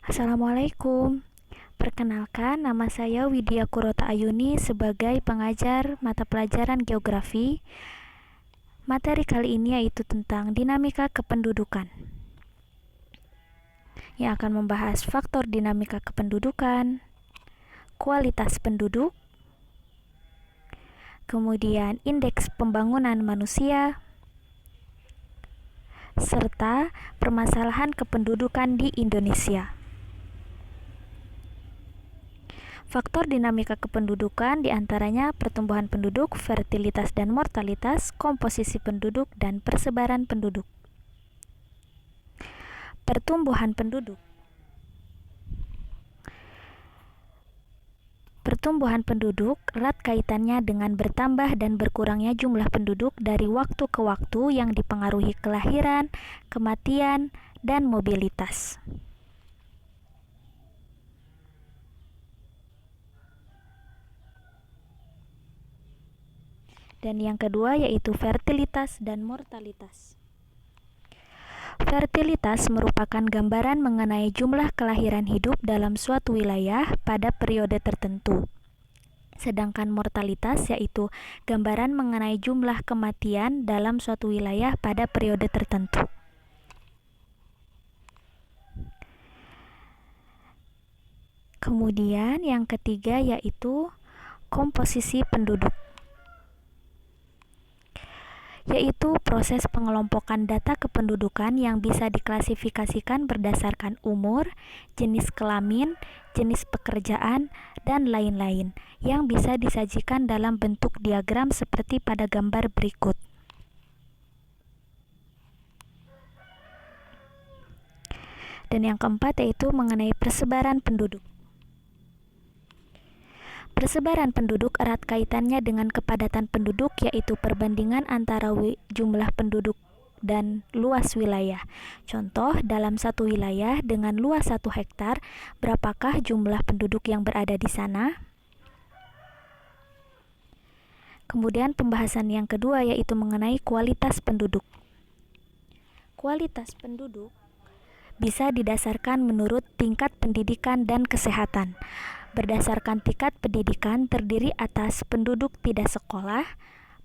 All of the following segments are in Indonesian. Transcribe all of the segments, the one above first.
Assalamualaikum. Perkenalkan, nama saya Widya Kurota Ayuni sebagai pengajar mata pelajaran geografi. Materi kali ini yaitu tentang dinamika kependudukan, yang akan membahas faktor dinamika kependudukan, kualitas penduduk, kemudian indeks pembangunan manusia, serta permasalahan kependudukan di Indonesia. Faktor dinamika kependudukan diantaranya pertumbuhan penduduk, fertilitas dan mortalitas, komposisi penduduk, dan persebaran penduduk. Pertumbuhan penduduk. Pertumbuhan penduduk erat kaitannya dengan bertambah dan berkurangnya jumlah penduduk dari waktu ke waktu yang dipengaruhi kelahiran, kematian, dan mobilitas. Dan yang kedua yaitu fertilitas dan mortalitas. Fertilitas merupakan gambaran mengenai jumlah kelahiran hidup dalam suatu wilayah pada periode tertentu. Sedangkan mortalitas yaitu gambaran mengenai jumlah kematian dalam suatu wilayah pada periode tertentu. Kemudian yang ketiga yaitu komposisi penduduk, yaitu proses pengelompokan data kependudukan yang bisa diklasifikasikan berdasarkan umur, jenis kelamin, jenis pekerjaan, dan lain-lain, yang bisa disajikan dalam bentuk diagram seperti pada gambar berikut. Dan yang keempat yaitu mengenai persebaran penduduk. Persebaran penduduk erat kaitannya dengan kepadatan penduduk, yaitu perbandingan antara jumlah penduduk dan luas wilayah. Contoh, dalam satu wilayah dengan luas 1 hektar, berapakah jumlah penduduk yang berada di sana? Kemudian pembahasan yang kedua yaitu mengenai kualitas penduduk. Kualitas penduduk bisa didasarkan menurut tingkat pendidikan dan kesehatan. Berdasarkan tingkat pendidikan terdiri atas penduduk tidak sekolah,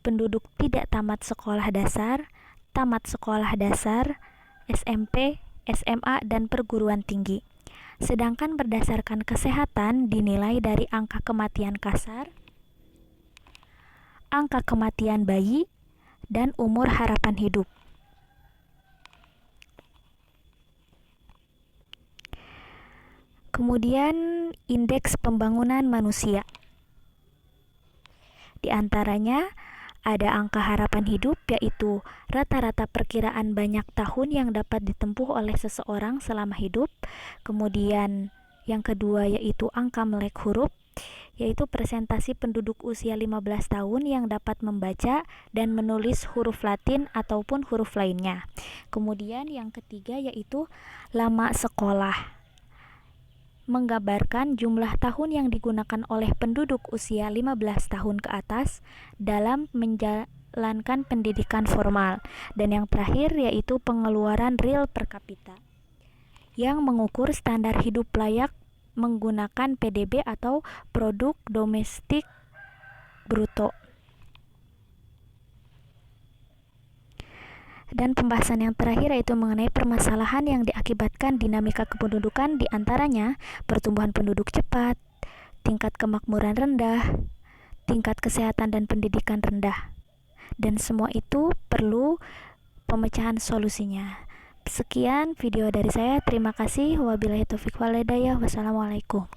penduduk tidak tamat sekolah dasar, tamat sekolah dasar, SMP, SMA, dan perguruan tinggi. Sedangkan berdasarkan kesehatan dinilai dari angka kematian kasar, angka kematian bayi, dan umur harapan hidup. Kemudian indeks pembangunan manusia. Di antaranya ada angka harapan hidup, yaitu rata-rata perkiraan banyak tahun yang dapat ditempuh oleh seseorang selama hidup. Kemudian yang kedua yaitu angka melek huruf, yaitu presentasi penduduk usia 15 tahun yang dapat membaca dan menulis huruf Latin ataupun huruf lainnya. Kemudian yang ketiga yaitu lama sekolah, menggambarkan jumlah tahun yang digunakan oleh penduduk usia 15 tahun ke atas dalam menjalankan pendidikan formal. Dan yang terakhir yaitu pengeluaran real per kapita, yang mengukur standar hidup layak menggunakan PDB atau produk domestik bruto. Dan pembahasan yang terakhir yaitu mengenai permasalahan yang diakibatkan dinamika kependudukan, diantaranya pertumbuhan penduduk cepat, tingkat kemakmuran rendah, tingkat kesehatan dan pendidikan rendah. Dan semua itu perlu pemecahan solusinya. Sekian video dari saya, terima kasih. Wabillahi taufiq wal hidayah. Wassalamualaikum.